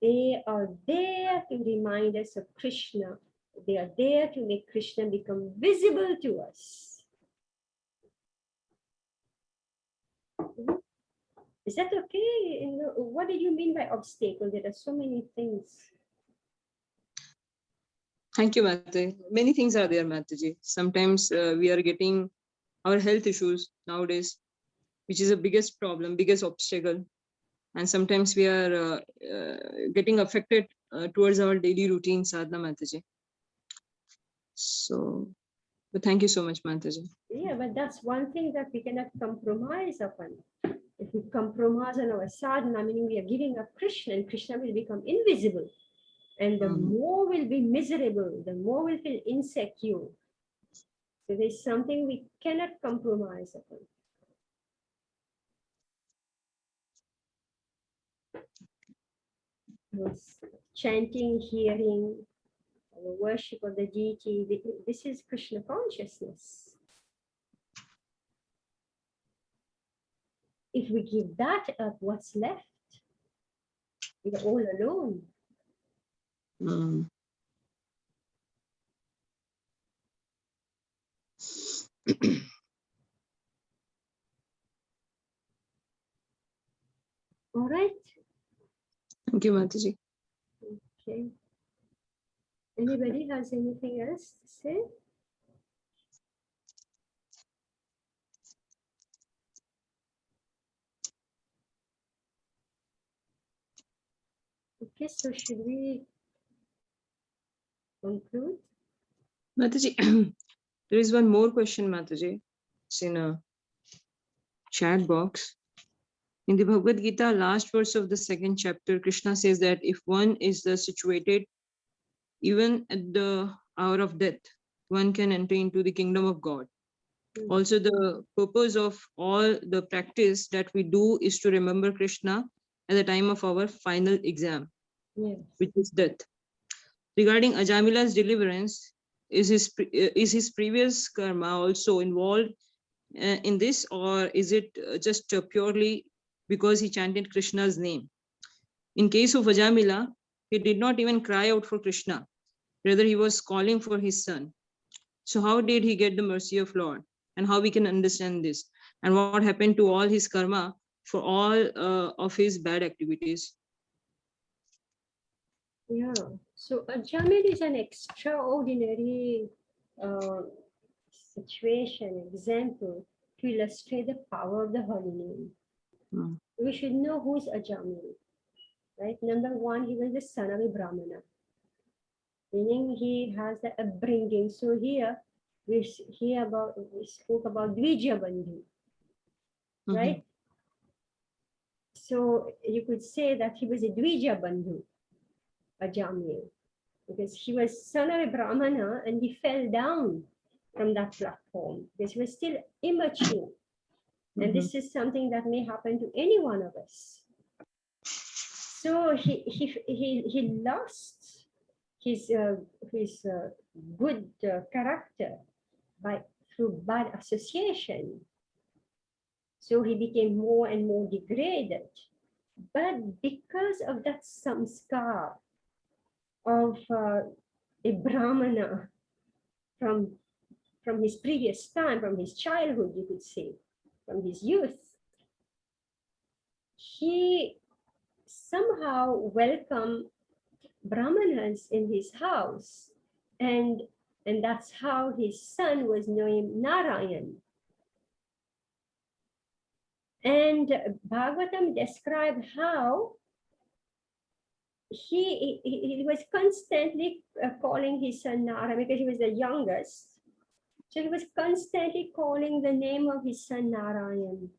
They are there to remind us of Krishna. They are there to make Krishna become visible to us. Is that okay? You know, what did you mean by obstacle? There are so many things. Thank you, Mataji. Many things are there, Mataji. Sometimes we are getting our health issues nowadays, which is the biggest problem, biggest obstacle. And sometimes we are getting affected towards our daily routine, sadhana, Mataji. So, but thank you so much, Mataji. Yeah, but that's one thing that we cannot compromise upon. If we compromise on our sadhana, meaning we are giving up Krishna, and Krishna will become invisible. And the more we'll be miserable, the more we'll feel insecure. So there's something we cannot compromise upon. Yes. Chanting, hearing, worship of the deity, this is Krishna consciousness. If we give that up, what's left? We're all alone. Mm. All right. Thank you, Mataji. Okay. Anybody has anything else to say? Okay, so should we conclude? Mataji, there is one more question, Mataji. It's in a chat box. In the Bhagavad Gita, last verse of the second chapter, Krishna says that if one is situated even at the hour of death, one can enter into the kingdom of God. Also, the purpose of all the practice that we do is to remember Krishna at the time of our final exam, Yes. which is death. Regarding Ajamila's deliverance, is his previous karma also involved in this, or is it just purely because he chanted Krishna's name? In case of Ajamila, he did not even cry out for Krishna. Rather, he was calling for his son. So how did he get the mercy of Lord? And how we can understand this? And what happened to all his karma for all of his bad activities? Yeah. So Ajamil is an extraordinary situation, example to illustrate the power of the holy name. Mm. We should know who's Ajamil, right? Number one, he was the son of a Brahmana, meaning he has the upbringing. So here we spoke about Dvija Bandhu, right? So you could say that he was a Dvija Bandhu, Ajamil, because he was son of a Brahmana and he fell down from that platform because he was still immature. And this is something that may happen to any one of us. So he lost his good character through bad association. So he became more and more degraded. But because of that samskar of a Brahmana from his previous time, from his childhood, you could say, from his youth, he somehow welcomed Brahmanas in his house. And that's how his son was named Narayan. And Bhagavatam described how he was constantly calling his son Narayan because he was the youngest. So he was constantly calling the name of his son Narayan.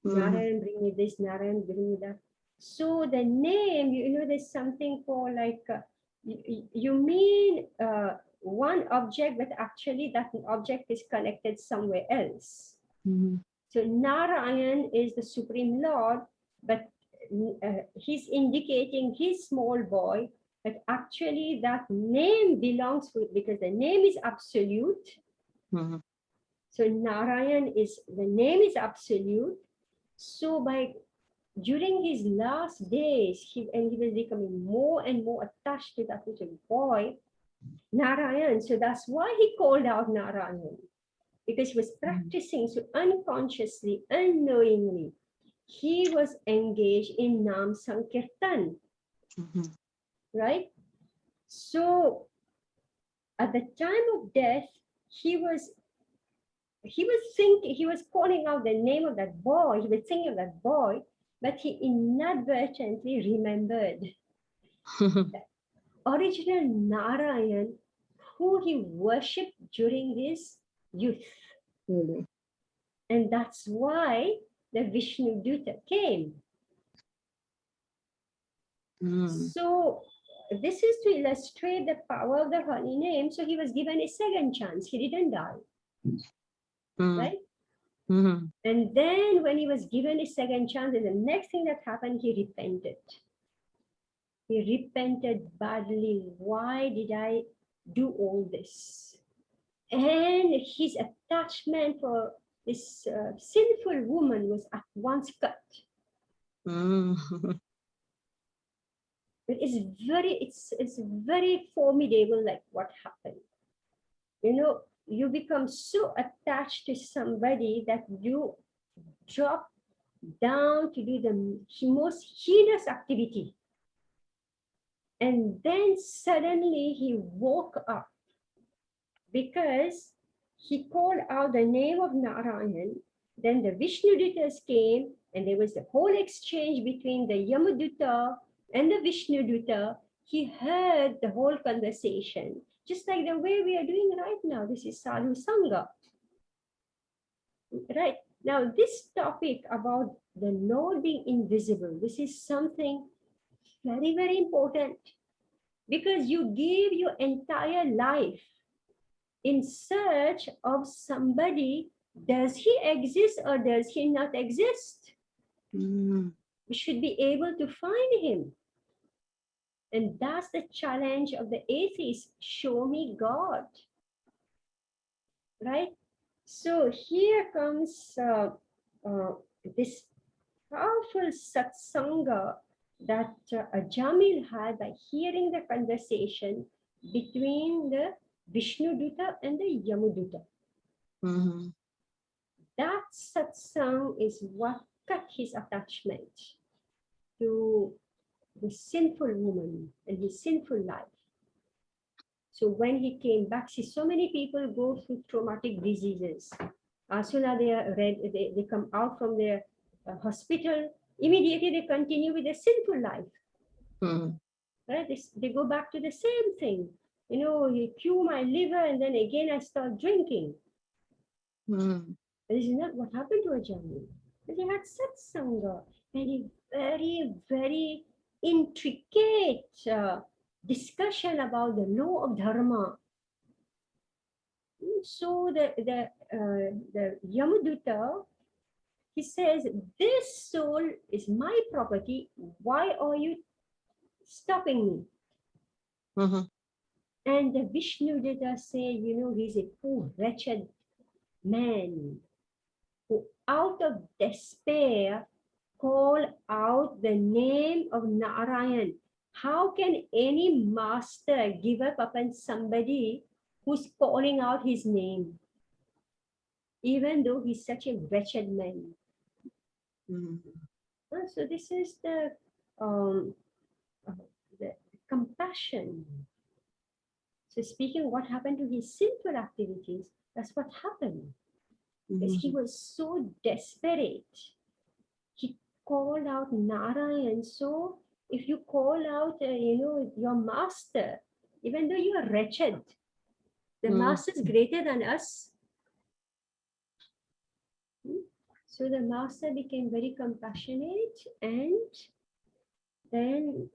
Narayan, bring me this, Narayan, bring me that. So the name, there's something called like, you mean one object, but actually that object is connected somewhere else. So Narayan is the Supreme Lord, but he's indicating his small boy, but actually that name belongs to it because the name is absolute. So Narayan the name is absolute. So during his last days, he was becoming more and more attached to that little boy, Narayan. So that's why he called out Narayan, because he was practicing. So unconsciously, unknowingly, he was engaged in Nam Sankirtan, right? So at the time of death, he was calling out the name of that boy. He was thinking of that boy, but he inadvertently remembered the original Narayan who he worshipped during his youth. And that's why the Vishnu Duta came. So this is to illustrate the power of the holy name. So he was given a second chance. He didn't die. Right? And then when he was given a second chance, the next thing that happened, he repented. He repented badly. Why did I do all this? And his attachment for this sinful woman was at once cut. But it's very formidable, like what happened. You become so attached to somebody that you drop down to do the most heinous activity. And then suddenly he woke up because he called out the name of Narayan. Then the Vishnu Dutas came, and there was a whole exchange between the Yamaduta And the Vishnu Duta, he heard the whole conversation, just like the way we are doing right now. This is Sadhu Sangha. Right. Now, this topic about the Lord being invisible, this is something very, very important, because you give your entire life in search of somebody. Does he exist or does he not exist? Mm. We should be able to find him. And that's the challenge of the atheist. Show me God. Right? So here comes this powerful satsanga that Jamil had by hearing the conversation between the Vishnu Duta and the Yamuduta. Mhm. That satsang is what cut his attachment to the sinful woman and his sinful life. So when he came back, see, so many people go through traumatic diseases. As soon as they come out from their hospital, immediately they continue with their sinful life. Mhm. Right? They go back to the same thing. You know, you cure my liver and then again I start drinking. Mhm. This is not what happened to Ajami. But he had satsanga, very, very, very intricate discussion about the law of dharma. So the Yamaduta, he says, this soul is my property. Why are you stopping me? Mhm. And the Vishnu Dutta say, you know, he's a poor, wretched man who, out of despair, call out the name of Narayan. How can any master give up upon somebody who's calling out his name, even though he's such a wretched man? Mhm. So this is um, uh, the compassion. So speaking of what happened to his sinful activities, that's what happened. Because he Mhm. was so desperate. He called out Narayan. So if you call out, your master, even though you are wretched, the Mhm. master is greater than us. So the master became very compassionate and then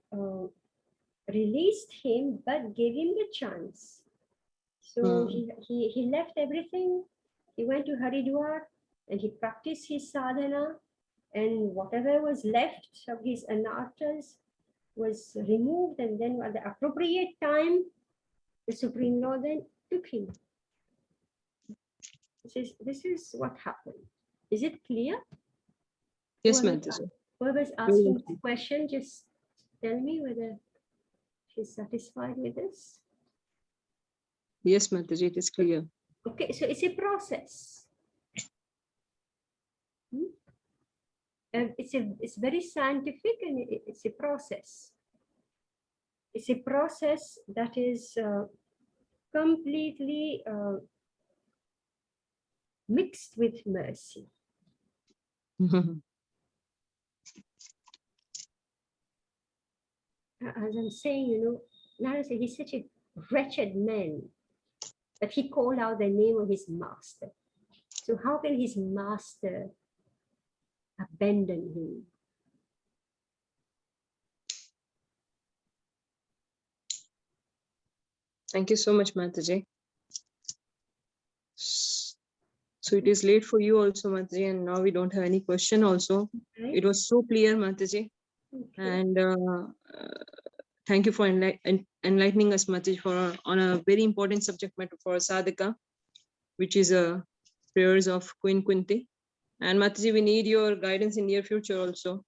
released him, but gave him the chance. So Mhm. he left everything. He went to Haridwar and he practiced his sadhana, and whatever was left of his anarthas was removed, and then at the appropriate time, the Supreme Lord then took him. This is what happened. Is it clear? Yes, Mataji. Whoever's Very asking well. this question, just tell me whether she's satisfied with this. Yes, Mataji, it is clear. Okay, so it's a process. It's very scientific, and it's a process. It's a process that is completely mixed with mercy. Mhm. As I'm saying, Narasa, he's such a wretched man that he called out the name of his master. So how can his master abandon him? Thank you so much, Mataji. So it is late for you also, Mataji, and now we don't have any question also. Right? It was so clear, Mataji. Okay. And thank you for enlightening us, Mataji, on a very important subject matter for sadhaka, which is prayers of Queen Kunti. And Mataji, we need your guidance in near future also,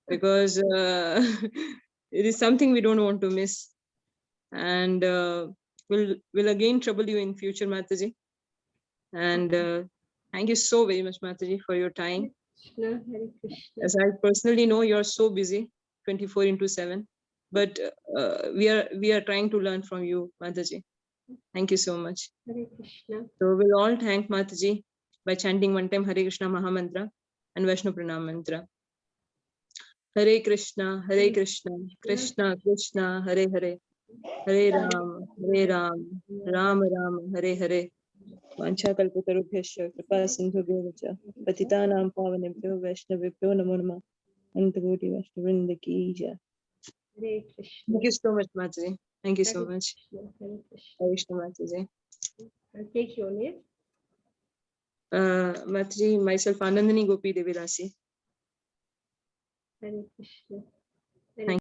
because it is something we don't want to miss. And will again trouble you in future, Mataji. And thank you so very much, Mataji, for your time. Krishna, Hare Krishna. As I personally know, you're so busy, 24/7. But we are trying to learn from you, Mataji. Thank you so much. Hare Krishna. So we'll all thank Mataji by chanting one time Hare Krishna Mahamantra and Vaishnu Pranam Mantra. Hare Krishna, Krishna Krishna, Hare Hare, Hare Ram, Ram Ram, Hare Hare. Vanchakalpatarubhyascha kripa sindhubhyo cha patitanam pavanebhyo vaishnavibhyo namo namah. Anantagoti Vaishnavrinda ki jai. Hare Krishna. Thank you so much, Mataji. Thank you so Hare much. Krishna. Hare Krishna. Hare Krishna, Mataji. I'll take your name. Mataji, myself Anandani Gopi Devidasi. Hare Krishna.